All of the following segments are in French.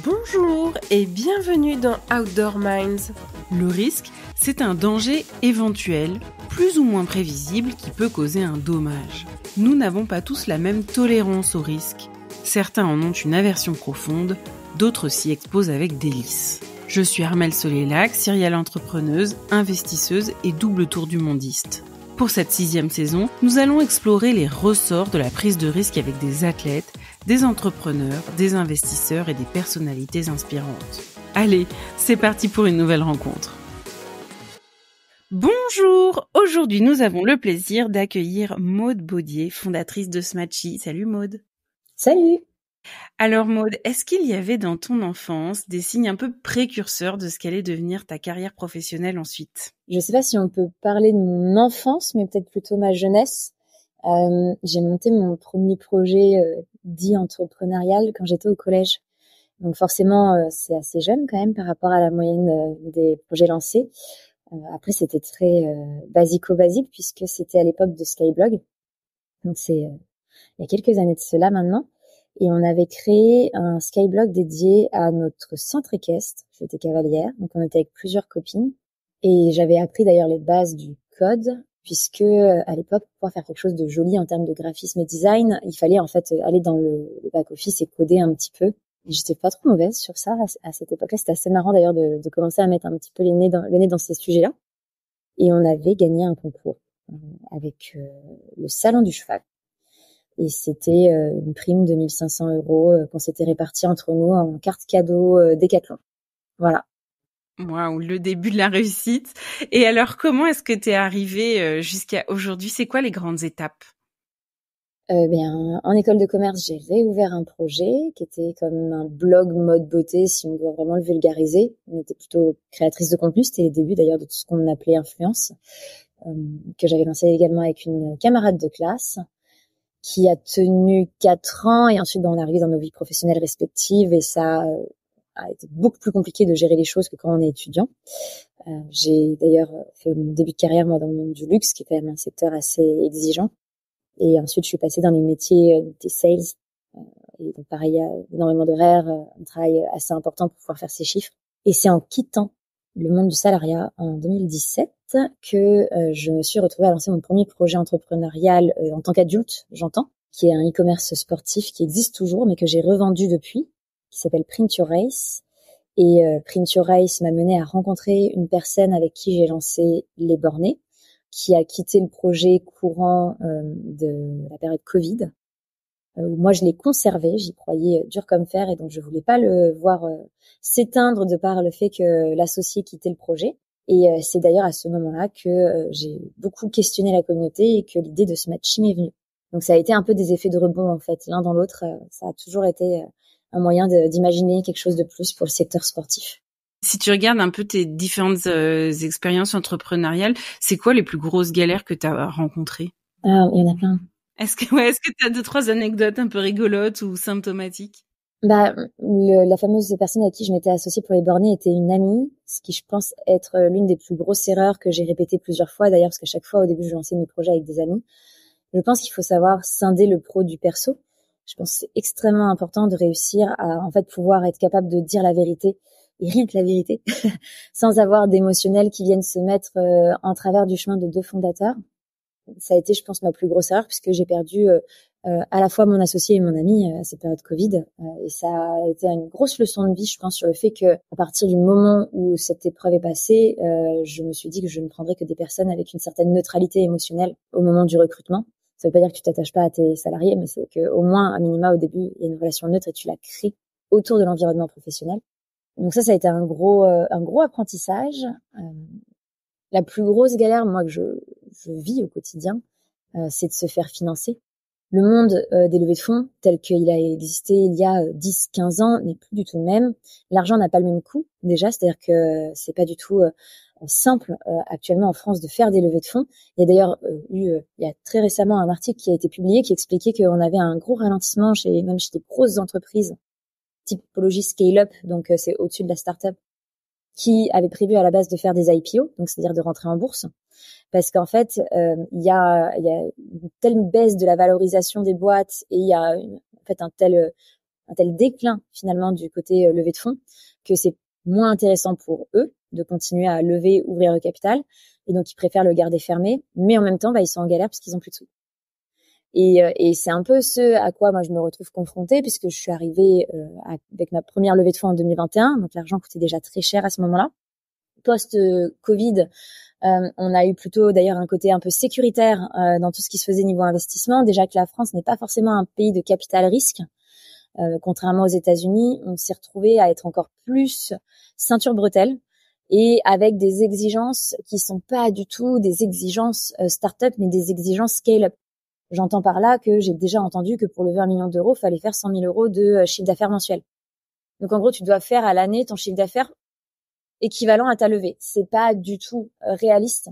Bonjour et bienvenue dans Outdoor Minds. Le risque, c'est un danger éventuel, plus ou moins prévisible, qui peut causer un dommage. Nous n'avons pas tous la même tolérance au risque. Certains en ont une aversion profonde, d'autres s'y exposent avec délice. Je suis Armelle Solélac, serial entrepreneuse, investisseuse et double tour du mondiste. Pour cette 6e saison, nous allons explorer les ressorts de la prise de risque avec des athlètes, des entrepreneurs, des investisseurs et des personnalités inspirantes. Allez, c'est parti pour une nouvelle rencontre. Bonjour! Aujourd'hui, nous avons le plaisir d'accueillir Maude Baudier, fondatrice de Smatchy. Salut Maude! Salut! Alors Maude, est-ce qu'il y avait dans ton enfance des signes un peu précurseurs de ce qu'allait devenir ta carrière professionnelle ensuite? Je ne sais pas si on peut parler de mon enfance, mais peut-être plutôt ma jeunesse. J'ai monté mon premier projet dit entrepreneurial quand j'étais au collège. Donc forcément, c'est assez jeune quand même par rapport à la moyenne des projets lancés. Après, c'était très basico-basique puisque c'était à l'époque de Skyblog. Donc c'est il y a quelques années de cela maintenant. Et on avait créé un Skyblog dédié à notre centre équestre. J'étais cavalière, donc on était avec plusieurs copines. Et j'avais appris d'ailleurs les bases du code, puisque à l'époque, pour pouvoir faire quelque chose de joli en termes de graphisme et design, il fallait en fait aller dans le back-office et coder un petit peu. Et j'étais pas trop mauvaise sur ça à cette époque-là. C'était assez marrant d'ailleurs de commencer à mettre un petit peu le nez dans ces sujets-là. Et on avait gagné un concours avec le Salon du Cheval. Et c'était une prime de 1 500 € qu'on s'était répartie entre nous en carte cadeau Décathlon. Voilà. Waouh, le début de la réussite. Et alors, comment est-ce que t'es arrivée jusqu'à aujourd'hui? C'est quoi les grandes étapes? En école de commerce, j'ai réouvert un projet qui était comme un blog mode beauté, si on doit vraiment le vulgariser. On était plutôt créatrice de contenu. C'était les débuts d'ailleurs de tout ce qu'on appelait influence, que j'avais lancé également avec une camarade de classe, qui a tenu 4 ans. Et ensuite, on est arrivé dans nos vies professionnelles respectives et ça a été beaucoup plus compliqué de gérer les choses que quand on est étudiant. J'ai d'ailleurs fait mon début de carrière moi dans le monde du luxe, qui est quand même un secteur assez exigeant. Et ensuite, je suis passée dans les métiers des sales. Et donc, pareil, il y a énormément d'horaires, un travail assez important pour pouvoir faire ces chiffres. Et c'est en quittant le monde du salariat en 2017 que je me suis retrouvée à lancer mon premier projet entrepreneurial en tant qu'adulte, j'entends, qui est un e-commerce sportif qui existe toujours, mais que j'ai revendu depuis, qui s'appelle Print Your Race. Et Print Your Race m'a mené à rencontrer une personne avec qui j'ai lancé Les Bornés, qui a quitté le projet courant de la période Covid. Moi, je l'ai conservé, j'y croyais dur comme fer, et donc je voulais pas le voir s'éteindre de par le fait que l'associé quittait le projet. Et c'est d'ailleurs à ce moment-là que j'ai beaucoup questionné la communauté et que l'idée de Smatchy m'est venue. Donc ça a été un peu des effets de rebond en fait, l'un dans l'autre. Ça a toujours été un moyen d'imaginer quelque chose de plus pour le secteur sportif. Si tu regardes un peu tes différentes expériences entrepreneuriales, c'est quoi les plus grosses galères que tu as rencontrées? Il y en a plein. Est-ce que tu as 2-3 anecdotes un peu rigolotes ou symptomatiques? La fameuse personne à qui je m'étais associée pour Les Bornés était une amie, ce qui je pense être l'une des plus grosses erreurs que j'ai répétées plusieurs fois d'ailleurs, parce qu'à chaque fois au début je lançais mes projets avec des amis. Je pense qu'il faut savoir scinder le pro du perso. Je pense que c'est extrêmement important de réussir à en fait pouvoir être capable de dire la vérité, et rien que la vérité, sans avoir d'émotionnels qui viennent se mettre en travers du chemin de 2 fondateurs. Ça a été, je pense, ma plus grosse erreur, puisque j'ai perdu à la fois mon associé et mon ami à cette période Covid. Et ça a été une grosse leçon de vie, je pense, sur le fait que à partir du moment où cette épreuve est passée, je me suis dit que je ne prendrais que des personnes avec une certaine neutralité émotionnelle au moment du recrutement. Ça veut pas dire que tu t'attaches pas à tes salariés, mais c'est que au moins, à minima, au début, il y a une relation neutre et tu la crées autour de l'environnement professionnel. Donc ça a été un gros apprentissage. La plus grosse galère, moi, que je vis au quotidien, c'est de se faire financer. Le monde des levées de fonds, tel qu'il a existé il y a 10-15 ans, n'est plus du tout le même. L'argent n'a pas le même coût, déjà, c'est-à-dire que c'est pas du tout simple actuellement en France de faire des levées de fonds. Il y a d'ailleurs il y a très récemment un article qui a été publié qui expliquait qu'on avait un gros ralentissement même chez des grosses entreprises, typologie scale-up, donc c'est au-dessus de la start-up, qui avait prévu à la base de faire des IPO, donc c'est-à-dire de rentrer en bourse, parce qu'en fait, il y a une telle baisse de la valorisation des boîtes et il y a en fait un tel un tel déclin finalement du côté levée de fonds que c'est moins intéressant pour eux de continuer à lever, ouvrir le capital, et donc ils préfèrent le garder fermé, mais en même temps ils sont en galère parce qu'ils ont plus de sous. Et c'est un peu ce à quoi moi je me retrouve confrontée, puisque je suis arrivée avec ma première levée de fonds en 2021, donc l'argent coûtait déjà très cher à ce moment-là. Post-Covid, on a eu plutôt d'ailleurs un côté un peu sécuritaire dans tout ce qui se faisait niveau investissement. Déjà que la France n'est pas forcément un pays de capital risque. Contrairement aux États-Unis, on s'est retrouvé à être encore plus ceinture bretelle et avec des exigences qui sont pas du tout des exigences start-up, mais des exigences scale-up. J'entends par là que j'ai déjà entendu que pour lever 1 million d'euros, il fallait faire 100 000 euros de chiffre d'affaires mensuel. Donc en gros, tu dois faire à l'année ton chiffre d'affaires équivalent à ta levée. C'est pas du tout réaliste.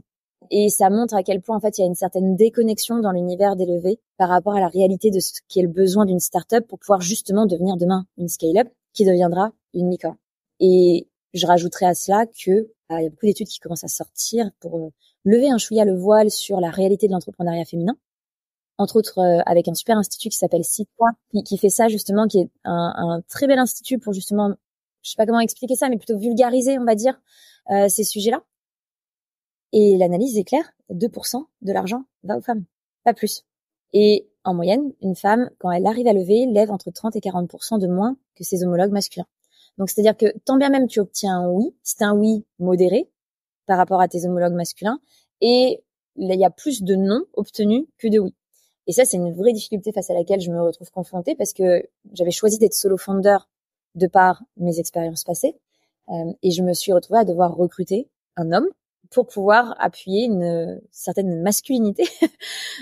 Et ça montre à quel point, en fait, il y a une certaine déconnexion dans l'univers des levées par rapport à la réalité de ce qui est le besoin d'une startup pour pouvoir justement devenir demain une scale-up qui deviendra une licorne. Et je rajouterai à cela que il y a beaucoup d'études qui commencent à sortir pour lever un chouïa le voile sur la réalité de l'entrepreneuriat féminin. Entre autres, avec un super institut qui s'appelle Citoin, qui fait ça justement, qui est un très bel institut pour justement, je sais pas comment expliquer ça, mais plutôt vulgariser, on va dire, ces sujets-là. Et l'analyse est claire, 2% de l'argent va aux femmes, pas plus. Et en moyenne, une femme, quand elle arrive à lever, lève entre 30 et 40% de moins que ses homologues masculins. Donc, c'est-à-dire que tant bien même tu obtiens un oui, c'est un oui modéré par rapport à tes homologues masculins, et il y a plus de non obtenus que de oui. Et ça, c'est une vraie difficulté face à laquelle je me retrouve confrontée parce que j'avais choisi d'être solo founder de par mes expériences passées, et je me suis retrouvée à devoir recruter un homme pour pouvoir appuyer une certaine masculinité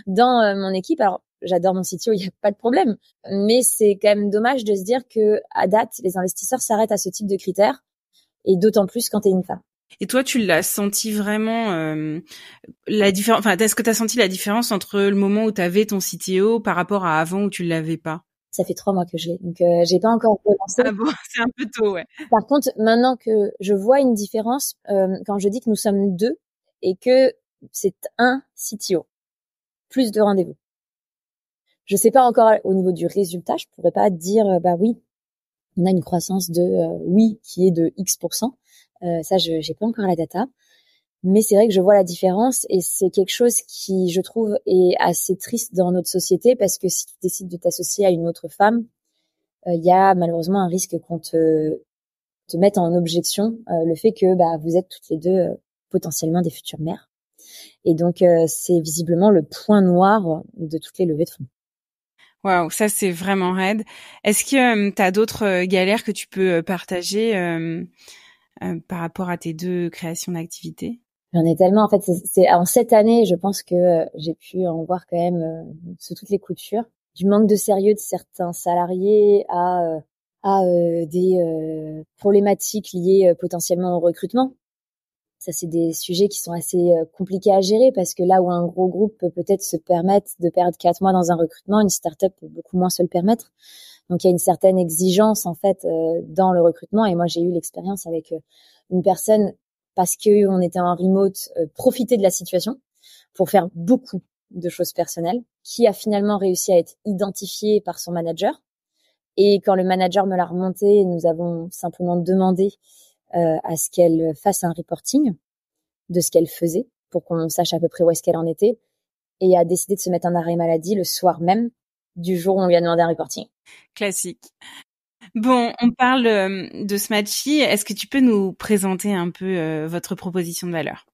dans mon équipe. Alors, j'adore mon CTO, il n'y a pas de problème, mais c'est quand même dommage de se dire que à date, les investisseurs s'arrêtent à ce type de critères, et d'autant plus quand tu es une femme. Et toi, tu l'as senti vraiment la différence. Enfin, est-ce que tu as senti la différence entre le moment où tu avais ton CTO par rapport à avant où tu l'avais pas? Ça fait 3 mois que je l'ai, donc j'ai pas encore relancé. Ah bon, c'est un peu tôt, ouais. Par contre, maintenant que je vois une différence, quand je dis que nous sommes 2 et que c'est un CTO, plus de rendez-vous. Je sais pas encore au niveau du résultat, je pourrais pas dire bah oui, on a une croissance de oui qui est de X%. Ça, j'ai pas encore la data. Mais c'est vrai que je vois la différence et c'est quelque chose qui, je trouve, est assez triste dans notre société parce que si tu décides de t'associer à une autre femme, il y a malheureusement un risque qu'on te mette en objection le fait que bah vous êtes toutes les deux potentiellement des futures mères. Et donc c'est visiblement le point noir de toutes les levées de fonds. Waouh, ça c'est vraiment raide. Est-ce que tu as d'autres galères que tu peux partager par rapport à tes 2 créations d'activités? J'en ai tellement, en fait, c'est en cette année, je pense que j'ai pu en voir quand même sous toutes les coutures. Du manque de sérieux de certains salariés à des problématiques liées potentiellement au recrutement. Ça, c'est des sujets qui sont assez compliqués à gérer parce que là où un gros groupe peut peut-être se permettre de perdre 4 mois dans un recrutement, une start-up peut beaucoup moins se le permettre. Donc, il y a une certaine exigence, en fait, dans le recrutement. Et moi, j'ai eu l'expérience avec une personne parce qu'on était en remote, profiter de la situation pour faire beaucoup de choses personnelles, qui a finalement réussi à être identifiée par son manager. Et quand le manager me l'a remonté, nous avons simplement demandé à ce qu'elle fasse un reporting de ce qu'elle faisait pour qu'on sache à peu près où est-ce qu'elle en était, et a décidé de se mettre en arrêt maladie le soir même du jour où on lui a demandé un reporting. Classique. Bon, on parle de Smatchy. Est-ce que tu peux nous présenter un peu votre proposition de valeur?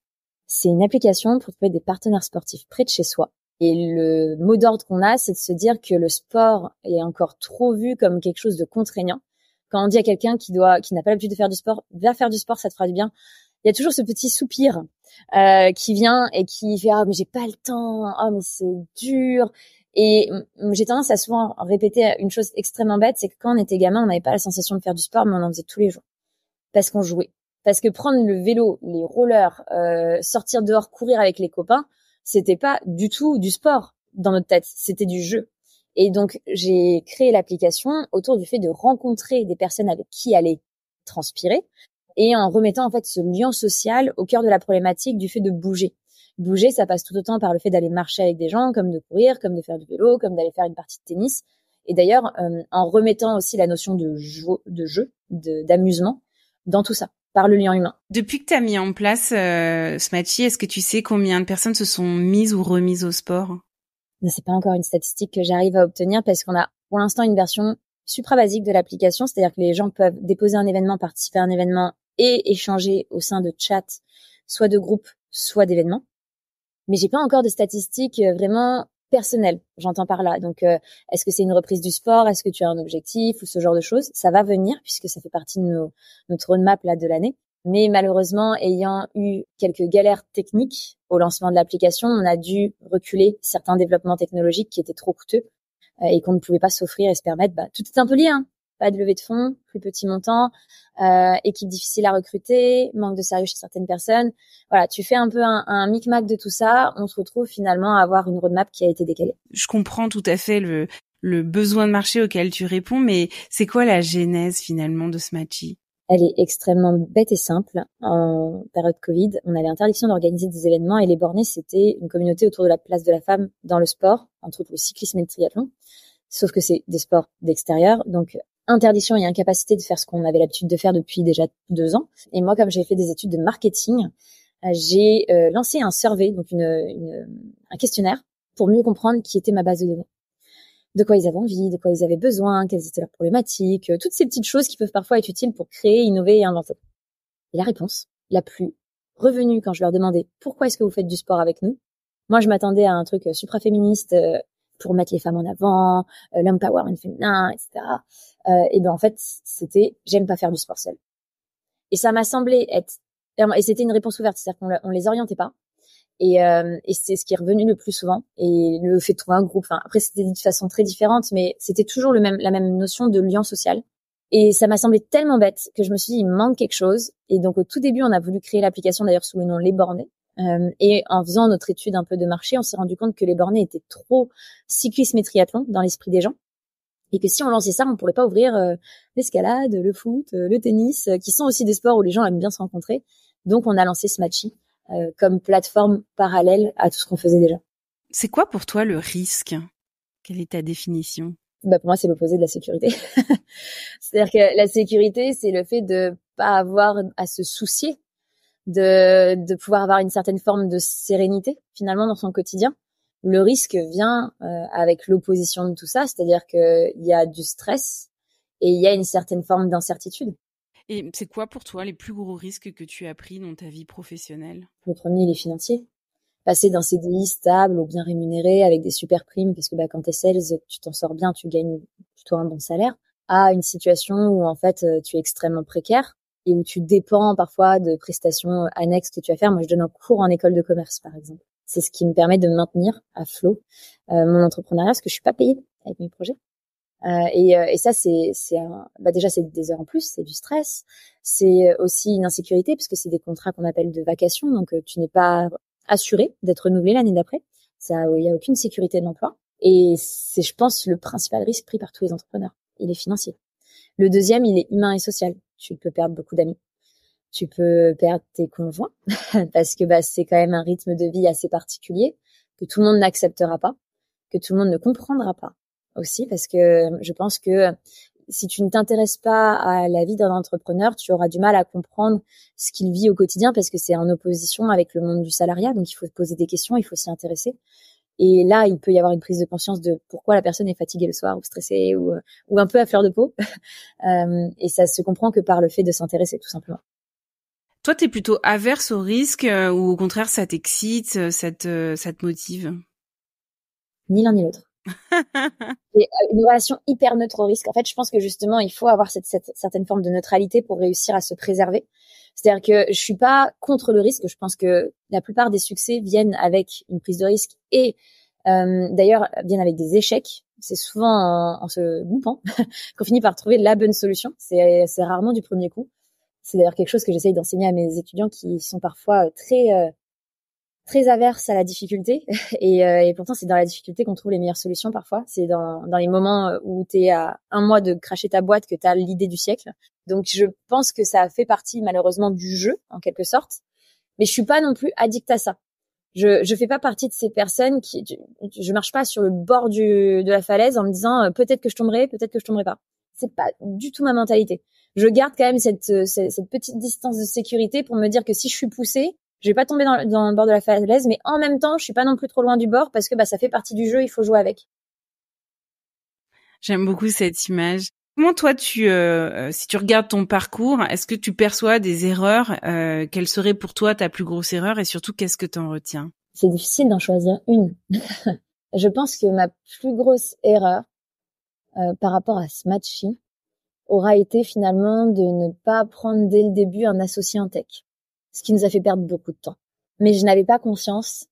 C'est une application pour trouver des partenaires sportifs près de chez soi. Et le mot d'ordre qu'on a, c'est de se dire que le sport est encore trop vu comme quelque chose de contraignant. Quand on dit à quelqu'un qui n'a pas l'habitude de faire du sport, va faire du sport, ça te fera du bien. Il y a toujours ce petit soupir qui vient et qui fait ah mais j'ai pas le temps, ah mais c'est dur. Et j'ai tendance à souvent répéter une chose extrêmement bête, c'est que quand on était gamin, on n'avait pas la sensation de faire du sport, mais on en faisait tous les jours parce qu'on jouait. Parce que prendre le vélo, les rollers, sortir dehors, courir avec les copains, c'était pas du tout du sport dans notre tête, c'était du jeu. Et donc, j'ai créé l'application autour du fait de rencontrer des personnes avec qui aller transpirer et en remettant en fait ce lien social au cœur de la problématique du fait de bouger. Bouger, ça passe tout autant par le fait d'aller marcher avec des gens, comme de courir, comme de faire du vélo, comme d'aller faire une partie de tennis. Et d'ailleurs, en remettant aussi la notion de jeu, d'amusement dans tout ça, par le lien humain. Depuis que tu as mis en place Smatchy, est-ce que tu sais combien de personnes se sont mises ou remises au sport? C'est pas encore une statistique que j'arrive à obtenir parce qu'on a pour l'instant une version supra-basique de l'application, c'est-à-dire que les gens peuvent déposer un événement, participer à un événement et échanger au sein de chats, soit de groupes, soit d'événements. Mais j'ai pas encore de statistiques vraiment personnelles, j'entends par là. Donc, est-ce que c'est une reprise du sport? Est-ce que tu as un objectif ou ce genre de choses? Ça va venir puisque ça fait partie de notre roadmap là de l'année. Mais malheureusement, ayant eu quelques galères techniques au lancement de l'application, on a dû reculer certains développements technologiques qui étaient trop coûteux et qu'on ne pouvait pas s'offrir et se permettre. Tout est un peu lié, hein. Pas de levée de fonds, plus petit montant, équipe difficile à recruter, manque de sérieux chez certaines personnes. Voilà, tu fais un peu un micmac de tout ça, on se retrouve finalement à avoir une roadmap qui a été décalée. Je comprends tout à fait le besoin de marché auquel tu réponds, mais c'est quoi la genèse finalement de Smatchy? Elle est extrêmement bête et simple. En période Covid, on avait interdiction d'organiser des événements et les Bornés, c'était une communauté autour de la place de la femme dans le sport, entre autres le cyclisme et le triathlon. Sauf que c'est des sports d'extérieur, donc interdiction et incapacité de faire ce qu'on avait l'habitude de faire depuis déjà 2 ans. Et moi, comme j'ai fait des études de marketing, j'ai lancé un survey, donc un questionnaire, pour mieux comprendre qui était ma base de données. De quoi ils avaient envie, de quoi ils avaient besoin, quelles étaient leurs problématiques, toutes ces petites choses qui peuvent parfois être utiles pour créer, innover et inventer. Et la réponse la plus revenue quand je leur demandais pourquoi est-ce que vous faites du sport avec nous, moi je m'attendais à un truc supra-féministe pour mettre les femmes en avant, l'empowerment féminin, etc. Et ben en fait c'était j'aime pas faire du sport seul. Et ça m'a semblé être et c'était une réponse ouverte, c'est-à-dire qu'on les orientait pas. Et c'est ce qui est revenu le plus souvent. Et le fait de trouver un groupe. Enfin, après, c'était dit de façon très différente, mais c'était toujours la même notion de lien social. Et ça m'a semblé tellement bête que je me suis dit, il me manque quelque chose. Et donc, au tout début, on a voulu créer l'application, d'ailleurs, sous le nom Les Bornés. Et en faisant notre étude un peu de marché, on s'est rendu compte que les Bornés étaient trop cyclisme et triathlon dans l'esprit des gens. Et que si on lançait ça, on pourrait pas ouvrir l'escalade, le foot, le tennis, qui sont aussi des sports où les gens aiment bien se rencontrer. Donc, on a lancé Smatchy comme plateforme parallèle à tout ce qu'on faisait déjà. C'est quoi pour toi le risque? Quelle est ta définition? Pour moi, c'est l'opposé de la sécurité. C'est-à-dire que la sécurité, c'est le fait de pas avoir à se soucier, de pouvoir avoir une certaine forme de sérénité finalement dans son quotidien. Le risque vient avec l'opposition de tout ça, c'est-à-dire qu'il y a du stress et il y a une certaine forme d'incertitude. Et c'est quoi pour toi les plus gros risques que tu as pris dans ta vie professionnelle? Le premier, il est financier. Passer d'un CDI stable ou bien rémunéré avec des super primes, parce que quand t'es sales, tu t'en sors bien, tu gagnes plutôt un bon salaire, à une situation où en fait tu es extrêmement précaire et où tu dépends parfois de prestations annexes que tu vas faire. Moi, je donne un cours en école de commerce, par exemple. C'est ce qui me permet de maintenir à flot mon entrepreneuriat, parce que je suis pas payée avec mes projets. Et ça, déjà c'est des heures en plus, c'est du stress, c'est aussi une insécurité parce que c'est des contrats qu'on appelle de vacation, donc tu n'es pas assuré d'être renouvelé l'année d'après. Ça, il y a aucune sécurité de l'emploi. Et c'est, je pense, le principal risque pris par tous les entrepreneurs. Il est financier. Le deuxième, il est humain et social. Tu peux perdre beaucoup d'amis. Tu peux perdre tes conjoints parce que c'est quand même un rythme de vie assez particulier que tout le monde n'acceptera pas, que tout le monde ne comprendra pas aussi, parce que je pense que si tu ne t'intéresses pas à la vie d'un entrepreneur, tu auras du mal à comprendre ce qu'il vit au quotidien, parce que c'est en opposition avec le monde du salariat, donc il faut se poser des questions, il faut s'y intéresser. Et là, il peut y avoir une prise de conscience de pourquoi la personne est fatiguée le soir, ou stressée, ou un peu à fleur de peau. Et ça se comprend que par le fait de s'intéresser, tout simplement. Toi, t'es plutôt averse au risque ou au contraire, ça t'excite, ça te motive? Ni l'un ni l'autre. J'ai une relation hyper neutre au risque. En fait, je pense que justement, il faut avoir cette certaine forme de neutralité pour réussir à se préserver. C'est-à-dire que je suis pas contre le risque. Je pense que la plupart des succès viennent avec une prise de risque et d'ailleurs viennent avec des échecs. C'est souvent en se loupant qu'on finit par trouver la bonne solution. C'est rarement du premier coup. C'est d'ailleurs quelque chose que j'essaye d'enseigner à mes étudiants qui sont parfois très averse à la difficulté et pourtant c'est dans la difficulté qu'on trouve les meilleures solutions parfois. C'est dans les moments où t'es à un mois de cracher ta boîte que t'as l'idée du siècle. Donc je pense que ça fait partie malheureusement du jeu en quelque sorte, mais je suis pas non plus addict à ça. Je fais pas partie de ces personnes je marche pas sur le bord de la falaise en me disant peut-être que je tomberai pas. C'est pas du tout ma mentalité. Je garde quand même cette petite distance de sécurité pour me dire que si je suis poussée, je vais pas tomber dans le bord de la falaise, mais en même temps, je suis pas non plus trop loin du bord parce que ça fait partie du jeu, il faut jouer avec. J'aime beaucoup cette image. Comment toi, si tu regardes ton parcours, est-ce que tu perçois des erreurs? Quelle serait pour toi ta plus grosse erreur et surtout, qu'est-ce que tu en retiens? C'est difficile d'en choisir une. Je pense que ma plus grosse erreur par rapport à ce match-ci aura été finalement de ne pas prendre dès le début un associé en tech, ce qui nous a fait perdre beaucoup de temps. Mais je n'avais pas conscience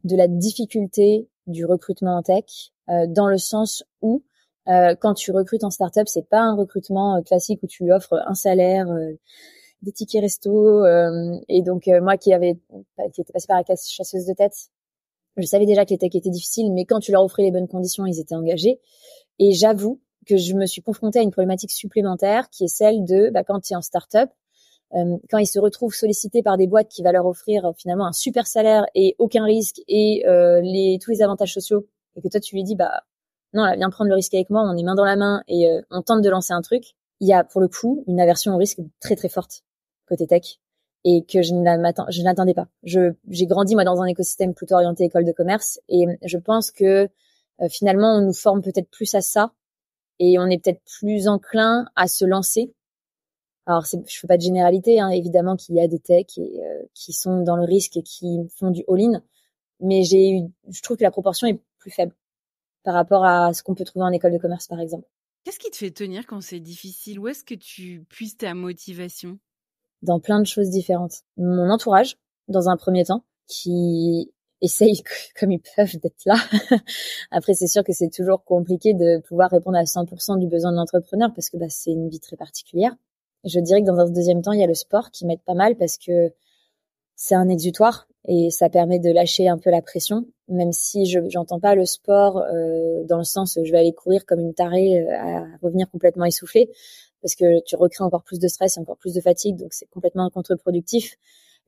de la difficulté du recrutement en tech, dans le sens où quand tu recrutes en startup, c'est pas un recrutement classique où tu lui offres un salaire, des tickets resto, et donc moi qui était passée par la case chasseuse de tête, je savais déjà que les tech étaient difficiles, mais quand tu leur offrais les bonnes conditions, ils étaient engagés. Et j'avoue que je me suis confrontée à une problématique supplémentaire qui est celle de quand tu es en startup, quand ils se retrouvent sollicités par des boîtes qui va leur offrir finalement un super salaire et aucun risque et tous les avantages sociaux, et que toi tu lui dis non, là, viens prendre le risque avec moi, on est main dans la main et on tente de lancer un truc. Il y a pour le coup une aversion au risque très très forte côté tech et que je ne l'attendais pas. J'ai grandi moi dans un écosystème plutôt orienté école de commerce et je pense que finalement on nous forme peut-être plus à ça et on est peut-être plus enclin à se lancer. Alors je fais pas de généralité, hein, évidemment qu'il y a des techs qui sont dans le risque et qui font du all-in, mais je trouve que la proportion est plus faible par rapport à ce qu'on peut trouver en école de commerce, par exemple. Qu'est-ce qui te fait tenir quand c'est difficile? Où est-ce que tu puises ta motivation? Dans plein de choses différentes. Mon entourage, dans un premier temps, qui essayent comme ils peuvent d'être là. Après, c'est sûr que c'est toujours compliqué de pouvoir répondre à 100% du besoin de l'entrepreneur parce que c'est une vie très particulière. Je dirais que dans un deuxième temps, il y a le sport qui m'aide pas mal parce que c'est un exutoire et ça permet de lâcher un peu la pression, même si j'entends pas le sport dans le sens où je vais aller courir comme une tarée à revenir complètement essoufflée parce que tu recrées encore plus de stress et encore plus de fatigue, donc c'est complètement contre-productif.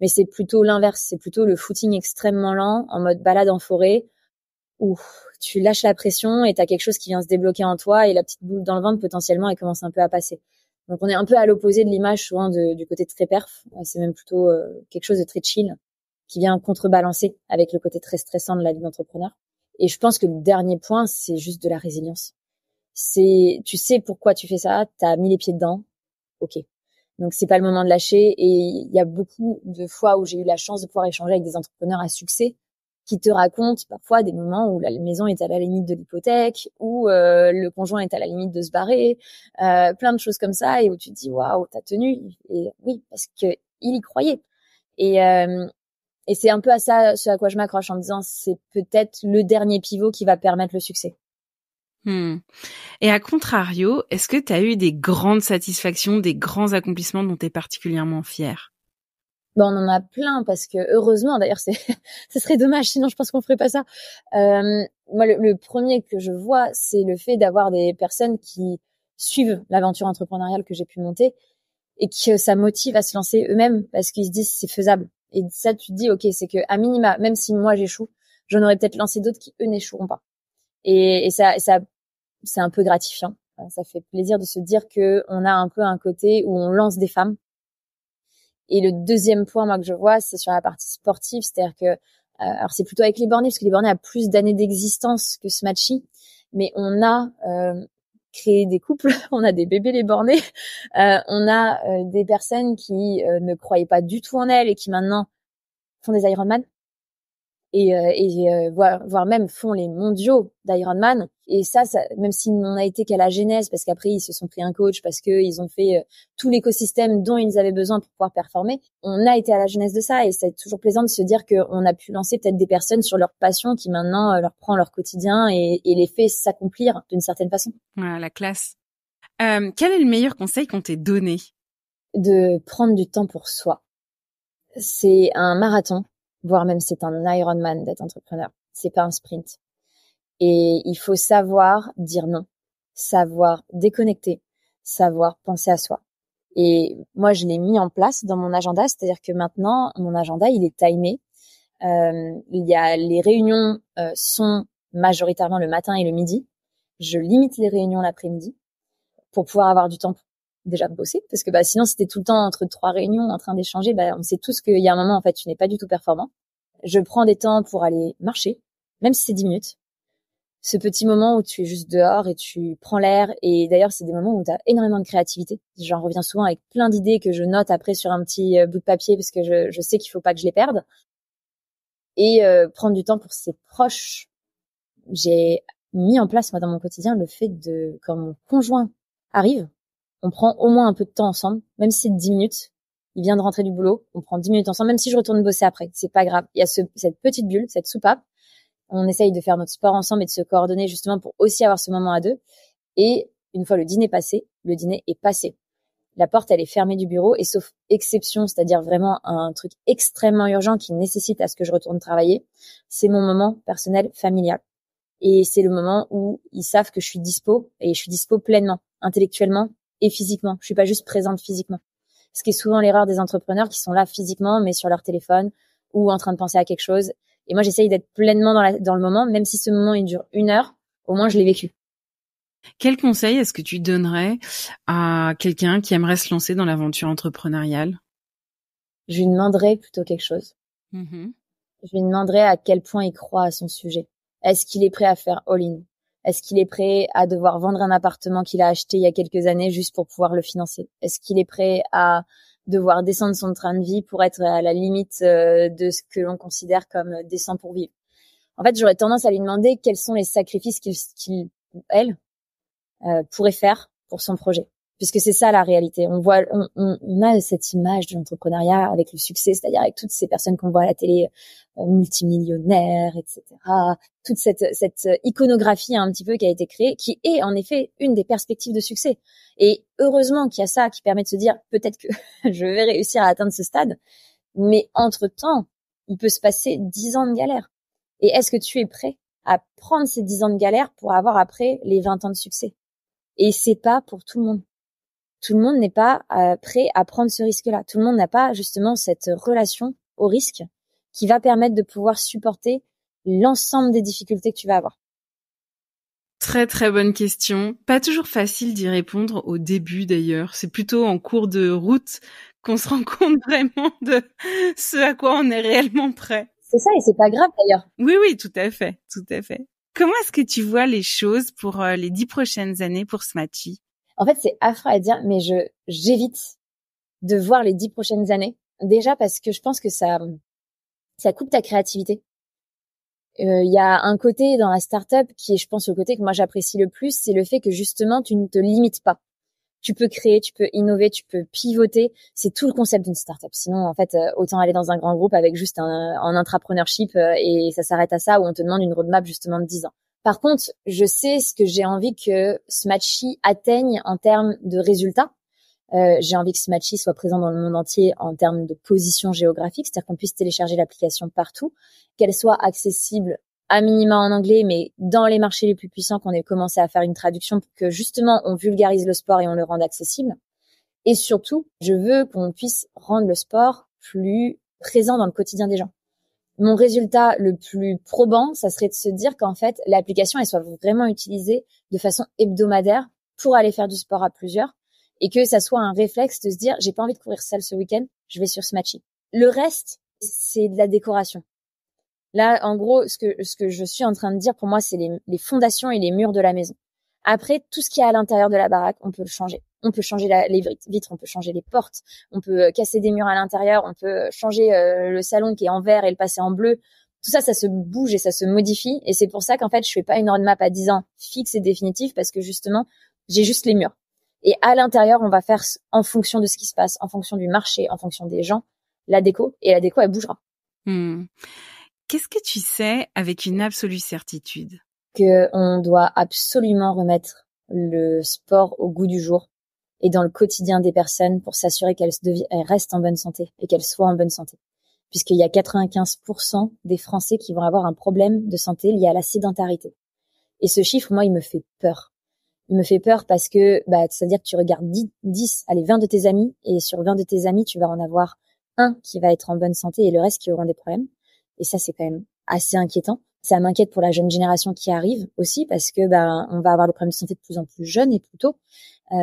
Mais c'est plutôt l'inverse, c'est plutôt le footing extrêmement lent en mode balade en forêt où tu lâches la pression et t'as quelque chose qui vient se débloquer en toi et la petite boule dans le ventre potentiellement elle commence un peu à passer. Donc on est un peu à l'opposé de l'image souvent du côté très perf. C'est même plutôt quelque chose de très chill qui vient contrebalancer avec le côté très stressant de la vie d'entrepreneur. Et je pense que le dernier point, c'est juste de la résilience. Tu sais pourquoi tu fais ça, t'as mis les pieds dedans, ok. Donc c'est pas le moment de lâcher. Et il y a beaucoup de fois où j'ai eu la chance de pouvoir échanger avec des entrepreneurs à succès qui te racontent parfois des moments où la maison est à la limite de l'hypothèque, où le conjoint est à la limite de se barrer, plein de choses comme ça, et où tu te dis waouh, t'as tenu. Et oui, parce que il y croyait. Et c'est un peu à ça ce à quoi je m'accroche en me disant c'est peut-être le dernier pivot qui va permettre le succès. Et à contrario, est-ce que tu as eu des grandes satisfactions, des grands accomplissements dont tu es particulièrement fière? On en a plein parce que heureusement, d'ailleurs, ce serait dommage, sinon je pense qu'on ferait pas ça. Moi, le premier que je vois, c'est le fait d'avoir des personnes qui suivent l'aventure entrepreneuriale que j'ai pu monter et que ça motive à se lancer eux-mêmes parce qu'ils se disent c'est faisable. Et ça, tu te dis ok, c'est que à minima, même si moi j'échoue, j'en aurais peut-être lancé d'autres qui eux n'échoueront pas. Et ça, c'est un peu gratifiant. Ça fait plaisir de se dire que on a un peu un côté où on lance des femmes. Et le deuxième point, moi, que je vois, c'est sur la partie sportive. C'est-à-dire que, alors c'est plutôt avec les bornés, parce que les bornés a plus d'années d'existence que ce matchy. Mais on a créé des couples, on a des bébés les bornés, on a des personnes qui ne croyaient pas du tout en elles et qui maintenant font des Ironman. Voire même font les mondiaux d'Ironman. Et ça, même si on a été qu'à la genèse, parce qu'après ils se sont pris un coach, parce que ils ont fait tout l'écosystème dont ils avaient besoin pour pouvoir performer, on a été à la genèse de ça. Et c'est toujours plaisant de se dire qu'on a pu lancer peut-être des personnes sur leur passion qui maintenant leur prend leur quotidien et les fait s'accomplir d'une certaine façon. Voilà, la classe. Quel est le meilleur conseil qu'on t'ait donné? De prendre du temps pour soi. C'est un marathon, voire même c'est un Ironman d'être entrepreneur. C'est pas un sprint. Et il faut savoir dire non, savoir déconnecter, savoir penser à soi. Et moi, je l'ai mis en place dans mon agenda, c'est-à-dire que maintenant, mon agenda, il est timé. Les réunions sont majoritairement le matin et le midi. Je limite les réunions l'après-midi pour pouvoir avoir du temps pour déjà bosser, parce que sinon c'était tout le temps entre 3 réunions en train d'échanger. On sait tous qu'il y a un moment en fait tu n'es pas du tout performant. Je prends des temps pour aller marcher, même si c'est 10 minutes. Ce petit moment où tu es juste dehors et tu prends l'air. Et d'ailleurs, c'est des moments où tu as énormément de créativité. J'en reviens souvent avec plein d'idées que je note après sur un petit bout de papier parce que je sais qu'il faut pas que je les perde. Et prendre du temps pour ses proches. J'ai mis en place, moi, dans mon quotidien, le fait de, quand mon conjoint arrive, on prend au moins un peu de temps ensemble, même si c'est 10 minutes. Il vient de rentrer du boulot, on prend 10 minutes ensemble, même si je retourne bosser après. C'est pas grave. Il y a cette petite bulle, cette soupape. On essaye de faire notre sport ensemble et de se coordonner justement pour aussi avoir ce moment à deux. Et une fois le dîner passé, le dîner est passé. La porte, elle est fermée du bureau et sauf exception, c'est-à-dire vraiment un truc extrêmement urgent qui nécessite à ce que je retourne travailler, c'est mon moment personnel familial. Et c'est le moment où ils savent que je suis dispo et je suis dispo pleinement, intellectuellement et physiquement. Je suis pas juste présente physiquement. Ce qui est souvent l'erreur des entrepreneurs qui sont là physiquement mais sur leur téléphone ou en train de penser à quelque chose. Et moi, j'essaye d'être pleinement dans le moment, même si ce moment, il dure 1 heure, au moins, je l'ai vécu. Quel conseil est-ce que tu donnerais à quelqu'un qui aimerait se lancer dans l'aventure entrepreneuriale? Je lui demanderais plutôt quelque chose. Je lui demanderais à quel point il croit à son sujet. Est-ce qu'il est prêt à faire all-in? Est-ce qu'il est prêt à devoir vendre un appartement qu'il a acheté il y a quelques années juste pour pouvoir le financer? Est-ce qu'il est prêt à devoir descendre son train de vie pour être à la limite de ce que l'on considère comme décent pour vivre? En fait, j'aurais tendance à lui demander quels sont les sacrifices qu'il ou elle pourrait faire pour son projet. Puisque c'est ça la réalité. On a cette image de l'entrepreneuriat avec le succès, c'est-à-dire avec toutes ces personnes qu'on voit à la télé, multimillionnaires, etc. Toute cette iconographie un petit peu qui a été créée, qui est en effet une des perspectives de succès. Et heureusement qu'il y a ça qui permet de se dire peut-être que je vais réussir à atteindre ce stade. Mais entre-temps, il peut se passer 10 ans de galère. Et est-ce que tu es prêt à prendre ces 10 ans de galère pour avoir après les 20 ans de succès? Et c'est pas pour tout le monde. Tout le monde n'est pas prêt à prendre ce risque-là. Tout le monde n'a pas justement cette relation au risque qui va permettre de pouvoir supporter l'ensemble des difficultés que tu vas avoir. Très très bonne question. Pas toujours facile d'y répondre au début d'ailleurs. C'est plutôt en cours de route qu'on se rend compte vraiment de ce à quoi on est réellement prêt. C'est ça et c'est pas grave d'ailleurs. Oui, tout à fait, tout à fait. Comment est-ce que tu vois les choses pour les 10 prochaines années pour Smatchy? En fait, c'est affreux à dire, mais j'évite de voir les 10 prochaines années. Déjà parce que je pense que ça coupe ta créativité. Il y a un côté dans la startup qui est, je pense, le côté que moi j'apprécie le plus, c'est le fait que justement tu ne te limites pas. Tu peux créer, tu peux innover, tu peux pivoter. C'est tout le concept d'une startup. Sinon, en fait, autant aller dans un grand groupe avec juste un entrepreneurship et ça s'arrête à ça où on te demande une roadmap justement de 10 ans. Par contre, je sais ce que j'ai envie que Smatchy atteigne en termes de résultats. J'ai envie que Smatchy soit présent dans le monde entier en termes de position géographique, c'est-à-dire qu'on puisse télécharger l'application partout, qu'elle soit accessible à minima en anglais, mais dans les marchés les plus puissants, qu'on ait commencé à faire une traduction pour que justement on vulgarise le sport et on le rende accessible. Et surtout, je veux qu'on puisse rendre le sport plus présent dans le quotidien des gens. Mon résultat le plus probant, ça serait de se dire qu'en fait, l'application, elle soit vraiment utilisée de façon hebdomadaire pour aller faire du sport à plusieurs et que ça soit un réflexe de se dire, j'ai pas envie de courir seul ce week-end, je vais sur Smatchy. Le reste, c'est de la décoration. Là, en gros, ce que je suis en train de dire, pour moi, c'est les fondations et les murs de la maison. Après, tout ce qu'il y a à l'intérieur de la baraque, on peut le changer. On peut changer les vitres, on peut changer les portes, on peut casser des murs à l'intérieur, on peut changer le salon qui est en vert et le passer en bleu. Tout ça, ça se bouge et ça se modifie. Et c'est pour ça qu'en fait, je fais pas une roadmap à 10 ans fixe et définitive parce que justement, j'ai juste les murs. Et à l'intérieur, on va faire en fonction de ce qui se passe, en fonction du marché, en fonction des gens, la déco. Et la déco, elle bougera. Qu'est-ce que tu sais avec une absolue certitude? Qu'on doit absolument remettre le sport au goût du jour et dans le quotidien des personnes pour s'assurer qu'elles restent en bonne santé et qu'elles soient en bonne santé. Puisqu'il y a 95% des Français qui vont avoir un problème de santé lié à la sédentarité. Et ce chiffre, moi, il me fait peur. Il me fait peur parce que, c'est-à-dire que tu regardes 20 de tes amis et sur 20 de tes amis, tu vas en avoir un qui va être en bonne santé et le reste qui auront des problèmes. Et ça, c'est quand même assez inquiétant. Ça m'inquiète pour la jeune génération qui arrive aussi parce que on va avoir des problèmes de santé de plus en plus jeunes et plus tôt.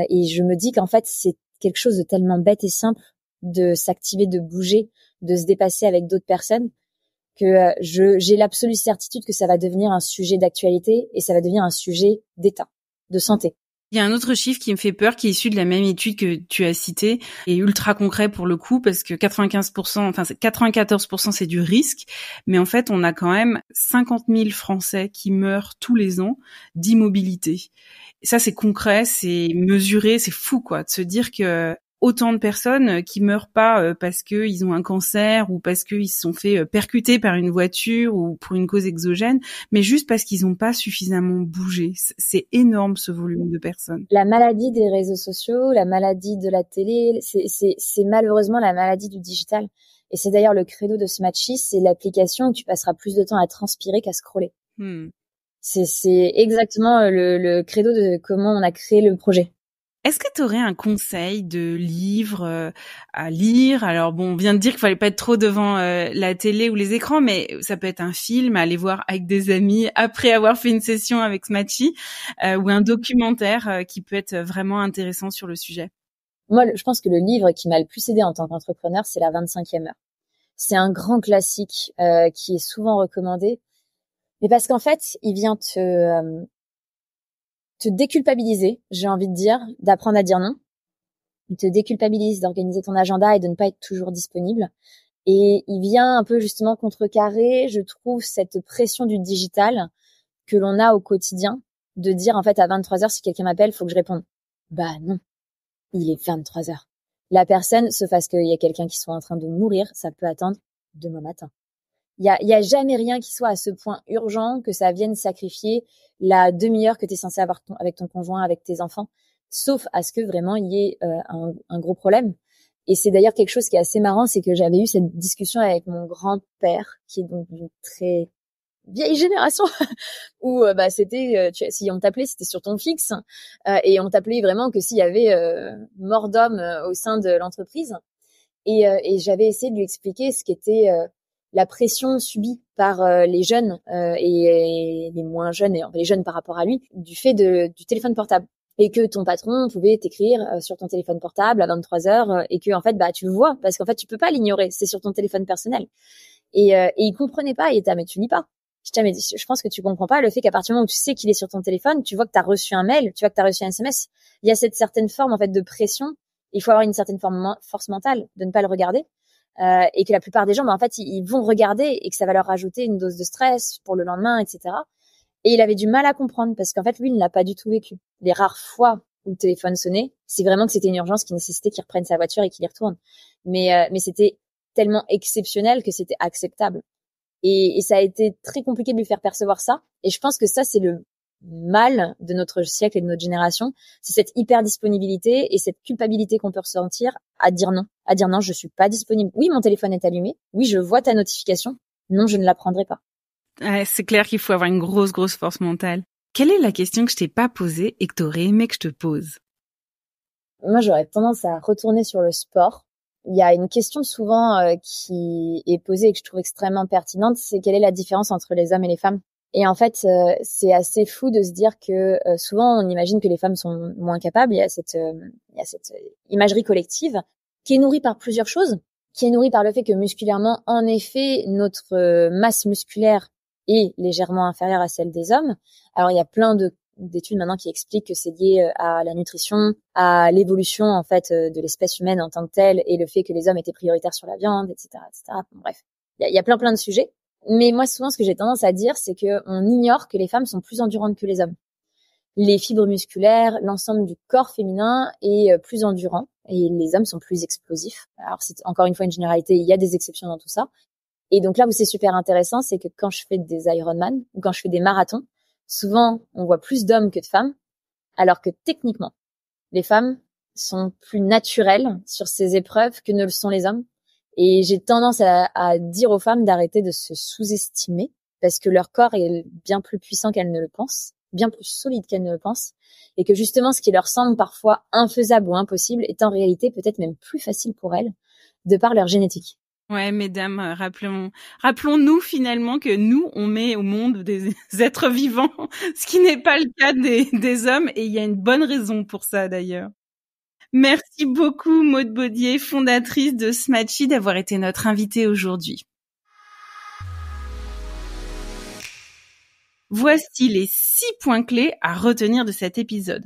Et je me dis qu'en fait, c'est quelque chose de tellement bête et simple de s'activer, de bouger, de se dépasser avec d'autres personnes que j'ai l'absolue certitude que ça va devenir un sujet d'actualité et ça va devenir un sujet d'état, de santé. Il y a un autre chiffre qui me fait peur, qui est issu de la même étude que tu as citée, et ultra concret pour le coup, parce que 94% c'est du risque, mais en fait, on a quand même 50 000 Français qui meurent tous les ans d'immobilité. Et ça, c'est concret, c'est mesuré, c'est fou, quoi, de se dire que autant de personnes qui meurent pas parce que ils ont un cancer ou parce qu'ils se sont fait percuter par une voiture ou pour une cause exogène, mais juste parce qu'ils n'ont pas suffisamment bougé. C'est énorme ce volume de personnes. La maladie des réseaux sociaux, la maladie de la télé, c'est malheureusement la maladie du digital. Et c'est d'ailleurs le credo de Smatchy, c'est l'application où tu passeras plus de temps à transpirer qu'à scroller. C'est exactement le credo de comment on a créé le projet. Est-ce que tu aurais un conseil de livre à lire? Alors bon, on vient de dire qu'il fallait pas être trop devant la télé ou les écrans, mais ça peut être un film à aller voir avec des amis après avoir fait une session avec Smatchy, ou un documentaire qui peut être vraiment intéressant sur le sujet. Moi, je pense que le livre qui m'a le plus aidé en tant qu'entrepreneur, c'est La 25e heure. C'est un grand classique qui est souvent recommandé, mais parce qu'en fait, il vient te déculpabiliser, j'ai envie de dire, d'apprendre à dire non. Il te déculpabilise d'organiser ton agenda et de ne pas être toujours disponible. Et il vient un peu justement contrecarrer, je trouve, cette pression du digital que l'on a au quotidien, de dire en fait à 23h, si quelqu'un m'appelle, faut que je réponde. Bah non, il est 23h. La personne, sauf parce qu'il y a quelqu'un qui soit en train de mourir, ça peut attendre demain matin. Il y a jamais rien qui soit à ce point urgent que ça vienne sacrifier la demi-heure que tu es censé avoir avec ton conjoint, avec tes enfants, sauf à ce que vraiment il y ait un gros problème. Et c'est d'ailleurs quelque chose qui est assez marrant, c'est que j'avais eu cette discussion avec mon grand-père, qui est donc d'une très vieille génération, où c'était, si on t'appelait, c'était sur ton fixe, et on t'appelait vraiment que s'il y avait mort d'homme au sein de l'entreprise. Et j'avais essayé de lui expliquer ce qu'était la pression subie par les jeunes et les moins jeunes, et les jeunes par rapport à lui, du fait du téléphone portable. Et que ton patron pouvait t'écrire sur ton téléphone portable à 23h et que en fait tu le vois parce qu'en fait tu peux pas l'ignorer, c'est sur ton téléphone personnel. Et il comprenait pas, il était mais tu lis pas. Je pense que tu comprends pas le fait qu'à partir du moment où tu sais qu'il est sur ton téléphone, tu vois que tu as reçu un mail, tu vois que tu as reçu un SMS, il y a cette certaine forme en fait de pression, il faut avoir une certaine force mentale de ne pas le regarder. Et que la plupart des gens, en fait, ils vont regarder et que ça va leur rajouter une dose de stress pour le lendemain, etc. Et il avait du mal à comprendre parce qu'en fait, lui, il ne l'a pas du tout vécu. Les rares fois où le téléphone sonnait, c'est vraiment que c'était une urgence qui nécessitait qu'il reprenne sa voiture et qu'il y retourne. Mais c'était tellement exceptionnel que c'était acceptable. Et ça a été très compliqué de lui faire percevoir ça. Et je pense que ça, c'est le mal de notre siècle et de notre génération, c'est cette hyper disponibilité et cette culpabilité qu'on peut ressentir à dire non, je suis pas disponible. Oui, mon téléphone est allumé. Oui, je vois ta notification. Non, je ne la prendrai pas. Ouais, c'est clair qu'il faut avoir une grosse force mentale. Quelle est la question que je t'ai pas posée et que t'aurais aimé que je te pose? Moi, j'aurais tendance à retourner sur le sport. Il y a une question souvent qui est posée et que je trouve extrêmement pertinente, c'est quelle est la différence entre les hommes et les femmes? Et en fait, c'est assez fou de se dire que souvent on imagine que les femmes sont moins capables. Il y a cette imagerie collective qui est nourrie par plusieurs choses, qui est nourrie par le fait que musculairement, en effet, notre masse musculaire est légèrement inférieure à celle des hommes. Alors il y a plein d'études maintenant qui expliquent que c'est lié à la nutrition, à l'évolution en fait de l'espèce humaine en tant que telle, et le fait que les hommes étaient prioritaires sur la viande, etc., etc. Bon, bref, il y a plein de sujets. Mais moi, souvent, ce que j'ai tendance à dire, c'est que on ignore que les femmes sont plus endurantes que les hommes. Les fibres musculaires, l'ensemble du corps féminin est plus endurant et les hommes sont plus explosifs. Alors, c'est encore une fois une généralité, il y a des exceptions dans tout ça. Et donc là où c'est super intéressant, c'est que quand je fais des Ironman ou quand je fais des marathons, souvent, on voit plus d'hommes que de femmes, alors que techniquement, les femmes sont plus naturelles sur ces épreuves que ne le sont les hommes. Et j'ai tendance à dire aux femmes d'arrêter de se sous-estimer parce que leur corps est bien plus puissant qu'elles ne le pensent, bien plus solide qu'elles ne le pensent, et que justement ce qui leur semble parfois infaisable ou impossible est en réalité peut-être même plus facile pour elles de par leur génétique. Ouais, mesdames, rappelons-nous finalement que nous, on met au monde des êtres vivants, ce qui n'est pas le cas des hommes, et il y a une bonne raison pour ça d'ailleurs. Merci beaucoup Maud Baudier, fondatrice de Smatchy, d'avoir été notre invitée aujourd'hui. Voici les 6 points clés à retenir de cet épisode.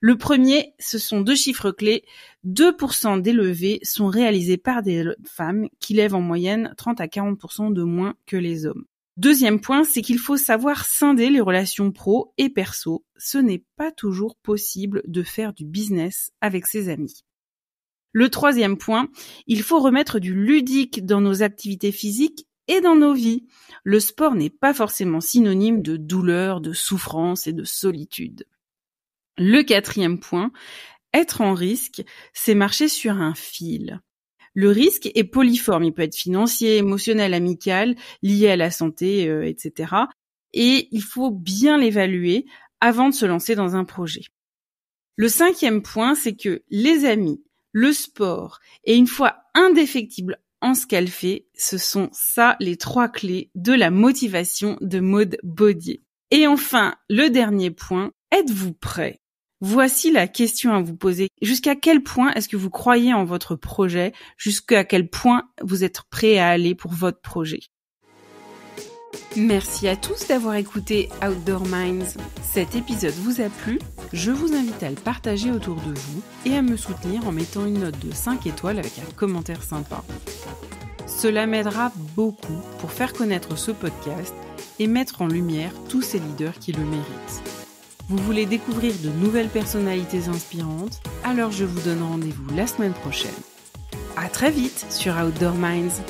Le premier, ce sont 2 chiffres clés. 2% des levées sont réalisés par des femmes qui lèvent en moyenne 30 à 40% de moins que les hommes. Deuxième point, c'est qu'il faut savoir scinder les relations pro et perso. Ce n'est pas toujours possible de faire du business avec ses amis. Le troisième point, il faut remettre du ludique dans nos activités physiques et dans nos vies. Le sport n'est pas forcément synonyme de douleur, de souffrance et de solitude. Le quatrième point, être en risque, c'est marcher sur un fil. Le risque est polyforme, il peut être financier, émotionnel, amical, lié à la santé, etc. Et il faut bien l'évaluer avant de se lancer dans un projet. Le cinquième point, c'est que les amis, le sport et une foi indéfectible en ce qu'elle fait, ce sont ça les 3 clés de la motivation de Maud Baudier. Et enfin, le dernier point, êtes-vous prêt ? Voici la question à vous poser. Jusqu'à quel point est-ce que vous croyez en votre projet ? Jusqu'à quel point vous êtes prêt à aller pour votre projet ? Merci à tous d'avoir écouté Outdoor Minds. Cet épisode vous a plu ? Je vous invite à le partager autour de vous et à me soutenir en mettant une note de 5 étoiles avec un commentaire sympa. Cela m'aidera beaucoup pour faire connaître ce podcast et mettre en lumière tous ces leaders qui le méritent. Vous voulez découvrir de nouvelles personnalités inspirantes ? Alors je vous donne rendez-vous la semaine prochaine. À très vite sur Outdoor Minds.